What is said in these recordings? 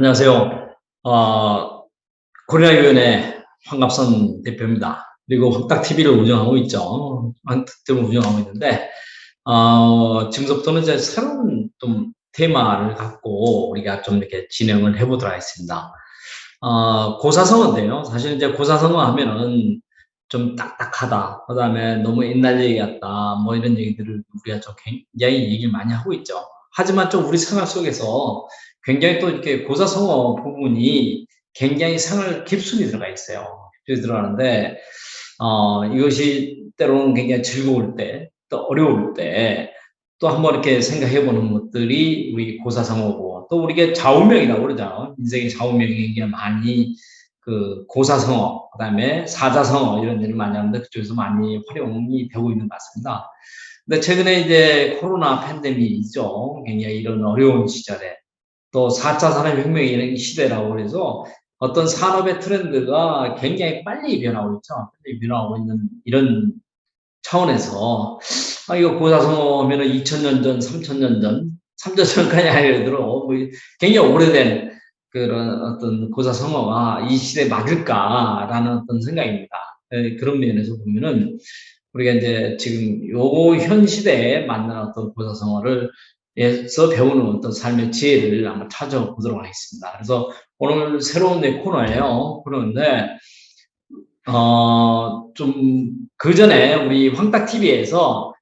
안녕하세요. 코리아위원회 황갑선 대표입니다. 그리고 확딱TV를 운영하고 있죠. 확딱TV를 운영하고 있는데, 지금부터는 이제 새로운 좀 테마를 갖고 우리가 좀 이렇게 진행을 해보도록 하겠습니다. 고사성어인데요. 사실 이제 고사성어 하면은 좀 딱딱하다. 그 다음에 너무 옛날 얘기 같다. 뭐 이런 얘기들을 우리가 좀 굉장히 얘기를 많이 하고 있죠. 하지만 좀 우리 생활 속에서 굉장히 또 이렇게 고사성어 부분이 굉장히 생활 깊숙이 들어가 있어요. 깊숙이 들어가는데, 이것이 때로는 굉장히 즐거울 때, 또 어려울 때, 또 한번 이렇게 생각해 보는 것들이 우리 고사성어고, 또 우리가 좌우명이라고 그러죠. 인생의 좌우명이 많이 그 고사성어, 그 다음에 사자성어 이런 일을 많이 하는데 그쪽에서 많이 활용이 되고 있는 것 같습니다. 근데 최근에 이제 코로나 팬데믹이죠. 굉장히 이런 어려운 시절에 또 4차 산업혁명의 시대라고 그래서 어떤 산업의 트렌드가 굉장히 빨리 변하고 있죠. 빨리 변하고 있는 이런 차원에서 이거 고사성어 하면은 2000년 전, 3000년 전, 3000년 전까지 아니더라도 뭐 굉장히 오래된 그런 어떤 고사성어가 이 시대에 맞을까라는 어떤 생각입니다. 그런 면에서 보면은 우리가 이제 지금 요 현 시대에 맞는 어떤 고사성어를 에서 배우는 어떤 삶의 지혜를 한번 찾아보도록 하겠습니다. 그래서 오늘 새로운 내 코너예요. 그런데 좀 그전에 우리 황딱TV에서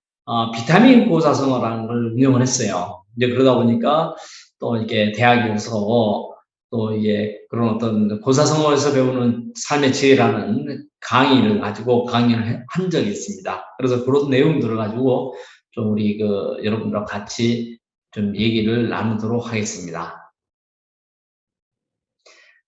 비타민 고사성어라는 걸 운영을 했어요. 이제 그러다 보니까 또 이게 대학에서 또 이게 그런 어떤 고사성어에서 배우는 삶의 지혜라는 강의를 가지고 강연을 한 적이 있습니다. 그래서 그런 내용들을 가지고 좀 우리 그 여러분들과 같이 좀 얘기를 나누도록 하겠습니다.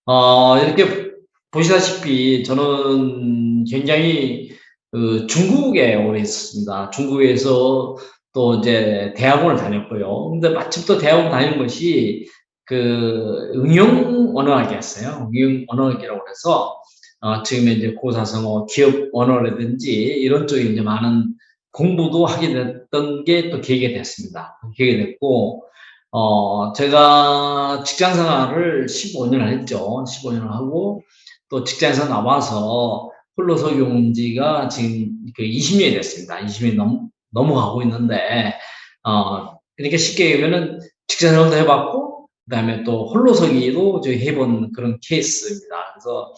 이렇게 보시다시피 저는 굉장히 그 중국에 오래 있었습니다. 중국에서 또 이제 대학원을 다녔고요. 근데 마침 또 대학원 다니는 것이 그 응용 언어학이었어요. 응용 언어학이라고 그래서 지금 이제 고사성어, 기업 언어라든지 이런 쪽에 이제 많은 공부도 하게 됐던 게 또 계기가 됐습니다. 계기가 됐고 제가 직장 생활을 15년을 했죠. 15년을 하고, 또 직장에서 나와서 홀로서기 온 지가 지금 그 20년이 됐습니다. 20년이 넘어가고 있는데, 이렇게 쉽게 얘기하면은 직장 생활도 해봤고, 그 다음에 또 홀로서기도 저희 해본 그런 케이스입니다. 그래서,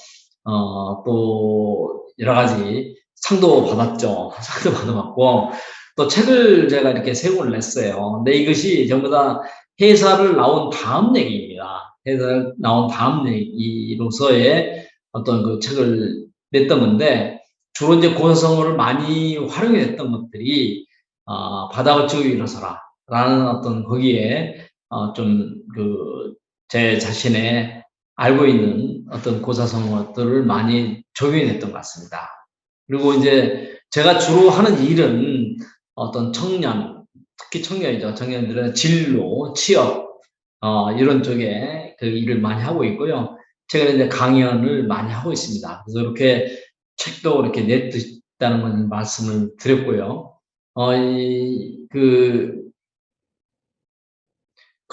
또 여러 가지 상도 받았죠. 상도 받아봤고, 또 책을 제가 이렇게 세 권을 냈어요. 근데 이것이 전부 다 회사를 나온 다음 얘기입니다. 회사를 나온 다음 얘기로서의 어떤 그 책을 냈던 건데, 주로 이제 고사성어를 많이 활용했던 것들이, 바닥을 치고 일어서라. 라는 어떤 거기에, 좀 그, 제 자신의 알고 있는 어떤 고사성어들을 많이 적용했던 것 같습니다. 그리고 이제 제가 주로 하는 일은 어떤 청년, 특히 청년이죠. 청년들은 진로, 취업, 이런 쪽에 그 일을 많이 하고 있고요. 최근에 이제 강연을 많이 하고 있습니다. 그래서 이렇게 책도 이렇게 냈다는 건 말씀을 드렸고요. 그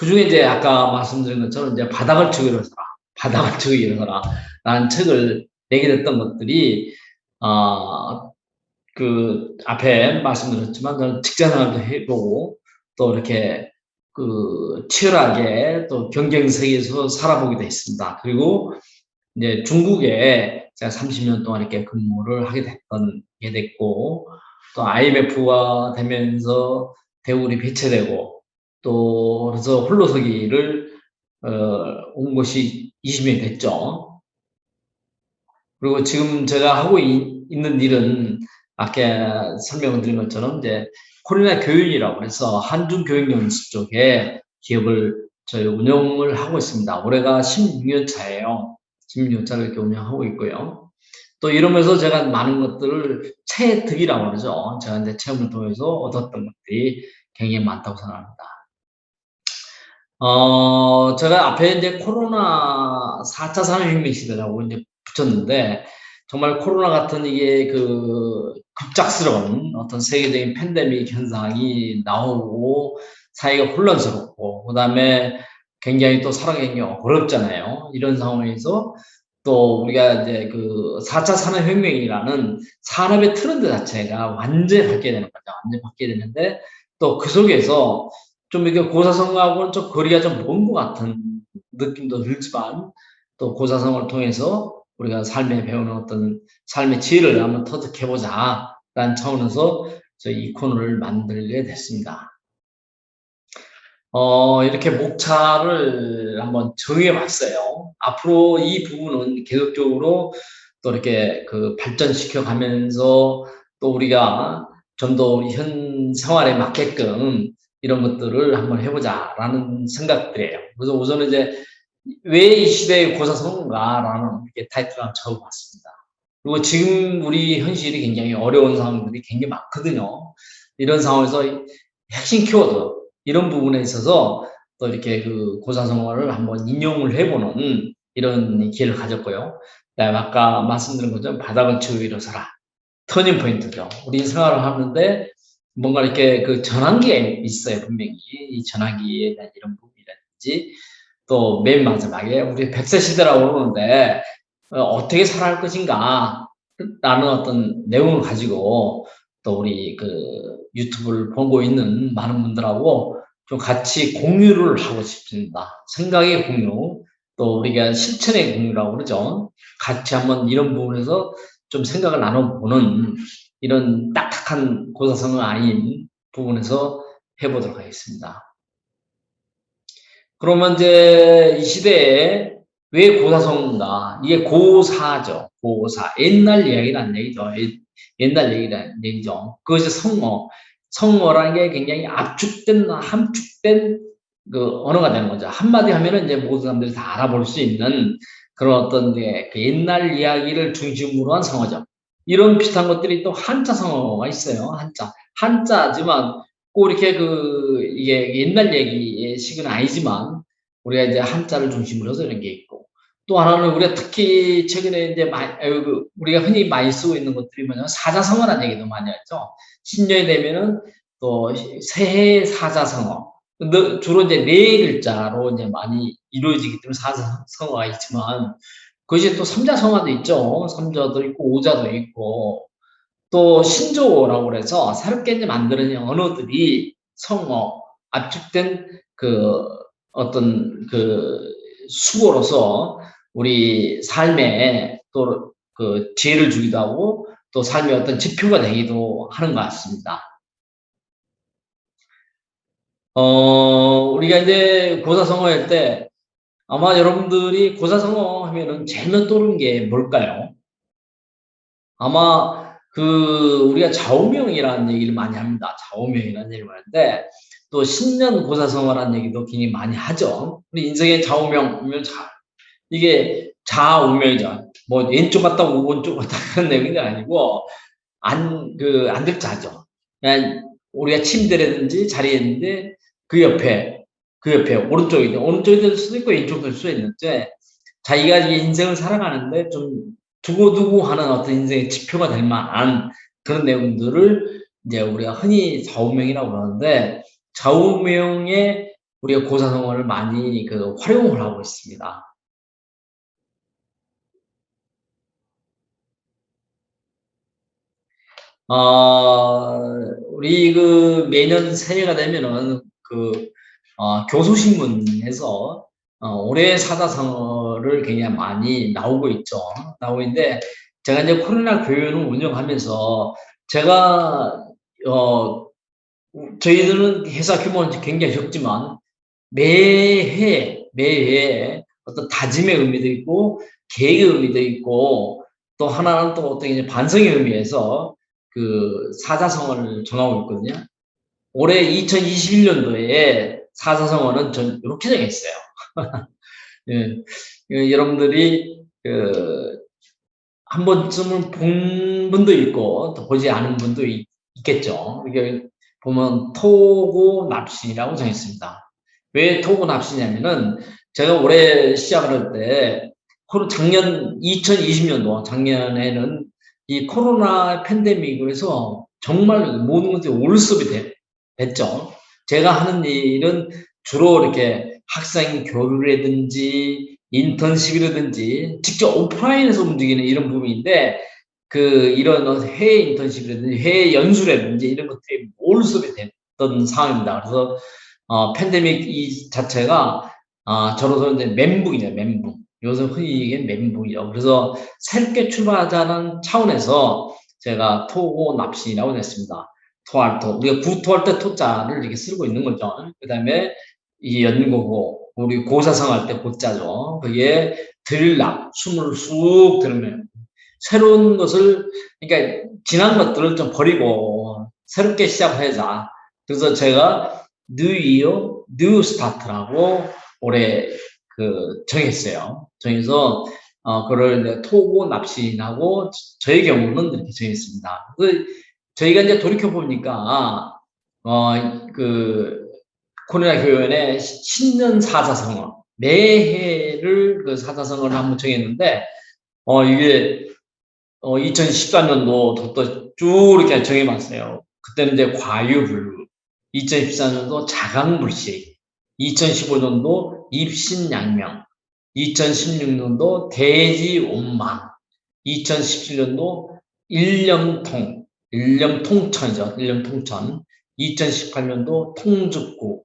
중에 이제 아까 말씀드린 것처럼 이제 바닥을 치고 일어서라, 바닥을 치고 일어서라, 라는 책을 내게 됐던 것들이, 그 앞에 말씀드렸지만 저는 직장 생활도 해보고 또 이렇게 그 치열하게 또 경쟁 세계에서 살아보게 됐습니다. 그리고 이제 중국에 제가 30년 동안 이렇게 근무를 하게 됐고, 또 IMF가 되면서 대우리 배치되고, 또 그래서 홀로서기를 온 것이 20년이 됐죠. 그리고 지금 제가 하고 있는 일은 아까 설명을 드린 것처럼 이제 코리아 교육이라고 해서 한중 교육 연수 쪽에 기업을 저희 운영을 하고 있습니다. 올해가 16년 차예요. 16년 차를 이렇게 운영하고 있고요. 또 이러면서 제가 많은 것들을 체득이라고 그러죠. 제가 이제 체험을 통해서 얻었던 것들이 굉장히 많다고 생각합니다. 제가 앞에 이제 코로나 4차 산업혁명 시대라고 이제 붙였는데, 정말 코로나 같은 이게 그 급작스러운 어떤 세계적인 팬데믹 현상이 나오고, 사회가 혼란스럽고, 그 다음에 굉장히 또 살아가기 어렵잖아요. 이런 상황에서 또 우리가 이제 그 4차 산업혁명이라는 산업의 트렌드 자체가 완전히 바뀌게 되는 거죠. 완전히 바뀌게 되는데 또 그 속에서 좀 이렇게 고사성하고는 좀 거리가 좀 먼 것 같은 느낌도 들지만 또 고사성을 통해서 우리가 삶에 배우는 어떤 삶의 지혜를 한번 터득해보자 라는 차원에서 저희 이 코너를 만들게 됐습니다. 이렇게 목차를 한번 정해 봤어요. 앞으로 이 부분은 계속적으로 또 이렇게 그 발전시켜 가면서 또 우리가 좀 더 현 생활에 맞게끔 이런 것들을 한번 해보자라는 생각들이에요. 그래서 우선은 이제 왜 이 시대의 고사성어인가라는 이렇게 타이틀을 한번 적어봤습니다. 그리고 지금 우리 현실이 굉장히 어려운 상황들이 굉장히 많거든요. 이런 상황에서 핵심 키워드 이런 부분에 있어서 또 이렇게 그 고사성어를 한번 인용을 해보는 이런 기회를 가졌고요. 그다음에 아까 말씀드린 것처럼 바닥을 치고 일어서라. 터닝 포인트죠. 우리 생활을 하는데 뭔가 이렇게 그 전환기가 있어요, 분명히. 이 전환기에 대한 이런 부분이라든지 또 맨 마지막에 우리 100세 시대라고 그러는데 어떻게 살아갈 것인가 라는 어떤 내용을 가지고 또 우리 그 유튜브를 보고 있는 많은 분들하고 좀 같이 공유를 하고 싶습니다. 생각의 공유, 또 우리가 실천의 공유라고 그러죠. 같이 한번 이런 부분에서 좀 생각을 나눠보는 이런 딱딱한 고사성은 아닌 부분에서 해보도록 하겠습니다. 그러면 이제 이 시대에 왜 고사성어인가? 이게 고사죠. 고사. 옛날 이야기란 얘기죠. 옛날 얘기란 얘기죠. 그것이 성어. 성어라는 게 굉장히 압축된, 함축된 그 언어가 되는 거죠. 한마디 하면은 이제 모든 사람들이 다 알아볼 수 있는 그런 어떤 그 옛날 이야기를 중심으로 한 성어죠. 이런 비슷한 것들이 또 한자 성어가 있어요. 한자. 한자지만 꼭 이렇게 이게 옛날 얘기의 식은 아니지만 우리가 이제 한자를 중심으로 해서 이런 게 있고 또 하나는 우리가 특히 최근에 이제 우리가 흔히 많이 쓰고 있는 것들이 뭐냐면 사자성어라는 얘기도 많이 하죠. 신년이 되면은 또 새해 사자성어. 주로 이제 네 글자로 이제 많이 이루어지기 때문에 사자성어가 있지만 그것이 또 삼자성어도 있죠. 삼자도 있고 오자도 있고 또 신조어라고 그래서 새롭게 이제 만드는 언어들이 성어, 압축된 그 어떤 그 수고로서 우리 삶에 또 그 지혜를 주기도 하고 또 삶의 어떤 지표가 되기도 하는 것 같습니다. 우리가 이제 고사성어 할 때 아마 여러분들이 고사성어 하면은 제일 먼저 떠오르는 게 뭘까요? 아마 우리가 좌우명이라는 얘기를 많이 합니다. 좌우명이라는 얘기를 하는데 또 신년 고사성어라는 얘기도 굉장히 많이 하죠. 우리 인생의 좌우명이면 이게 좌우명이죠. 뭐 왼쪽 갔다 오른쪽 갔다 그런 내용이 아니고 안들자죠. 그냥 우리가 침대라든지 자리에 있는데 그 옆에 오른쪽이 될 수도 있고 왼쪽 될 수도 있는데 자기가 인생을 살아가는데 좀 두고두고 하는 어떤 인생의 지표가 될 만한 그런 내용들을 이제 우리가 흔히 좌우명이라고 그러는데 좌우명에 우리가 고사성어를 많이 활용을 하고 있습니다. 우리 매년 새해가 되면은 교수신문에서 올해 사자성어를 굉장히 많이 나오고 있죠. 나오고 있는데 제가 이제 코로나 교육을 운영하면서 제가 저희들은 회사 규모는 굉장히 적지만 매해 어떤 다짐의 의미도 있고 계획의 의미도 있고 또 하나는 또 어떤 이제 반성의 의미에서 사자성어를 정하고 있거든요. 올해 2021년도에 사자성어는 전 이렇게 정했어요. 예, 여러분들이 한 번쯤은 본 분도 있고 또 보지 않은 분도 있겠죠. 이게 보면 토고 납신이라고 정했습니다. 왜 토고 납신이냐면은 제가 올해 시작을 할 때 작년 2020년도 작년에는 이 코로나 팬데믹으로 해서 정말 모든 것들이 올스톱이 됐죠. 제가 하는 일은 주로 이렇게 학생 교류라든지 인턴십이라든지 직접 오프라인에서 움직이는 이런 부분인데 이런 해외 인턴십이라든지 해외 연수라든지 이런 것들이 몰수업이 됐던 상황입니다. 그래서 팬데믹 이 자체가 저로서 이제 멘붕이죠, 멘붕. 요즘 흔히 얘기하는 멘붕이죠. 그래서 새롭게 출발하자는 차원에서 제가 토고 납신이라고 냈습니다. 토할 토. 우리가 구토할 때 토자를 이렇게 쓰고 있는 거죠. 그 다음에 이 연고고, 우리 고사성 할 때 고자죠. 그게 들락, 숨을 쑥 들으면 새로운 것을, 그러니까 지난 것들을 좀 버리고 새롭게 시작하자. 그래서 제가 New Year, New Start라고 올해 정했어요. 정해서 그걸 토고 납신하고 저의 경우는 이렇게 정했습니다. 저희가 이제 돌이켜 보니까 코로나 교연의 신년 사자성어 매해를 사자성어를 한번 정했는데 이게 2014년도부터 쭉 이렇게 정해봤어요. 그때는 이제 과유불급, 2014년도 자강불식, 2015년도 입신양명, 2016년도 대지온망, 2017년도 일념통천이죠. 일념통천, 2018년도 통죽구,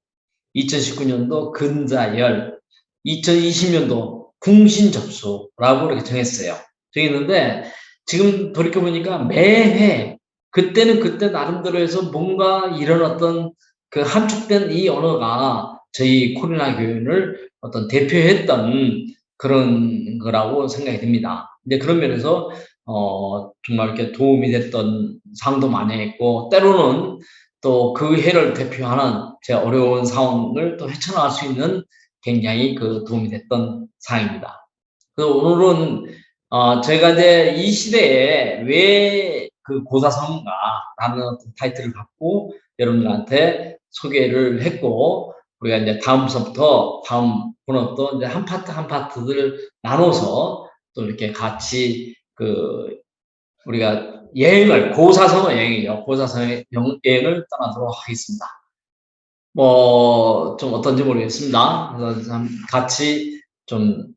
2019년도 근자열, 2020년도 궁신접수라고 이렇게 정했어요. 정했는데 지금 돌이켜보니까 매해 그때는 그때 나름대로 해서 뭔가 이런 어떤 함축된 이 언어가 저희 코로나 교연을 어떤 대표했던 그런 거라고 생각이 듭니다. 근데 그런 면에서 정말 이렇게 도움이 됐던 상도 많이 했고 때로는 또 그 해를 대표하는 제 어려운 상황을 또 헤쳐나갈 수 있는 굉장히 도움이 됐던 사항입니다. 그래서 오늘은 제가 이제 이 시대에 왜 고사성어인가라는 타이틀을 갖고 여러분들한테 소개를 했고 우리가 이제 다음 번호부터 이제 한 파트 한 파트를 나눠서 또 이렇게 같이 우리가 고사성어 여행이죠. 고사성어 여행을 떠나도록 하겠습니다. 좀 어떤지 모르겠습니다. 그래서 같이 좀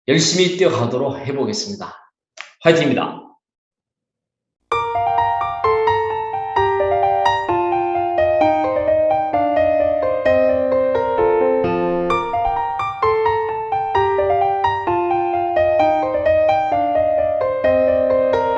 열심히 뛰어가도록 해보겠습니다. 화이팅입니다.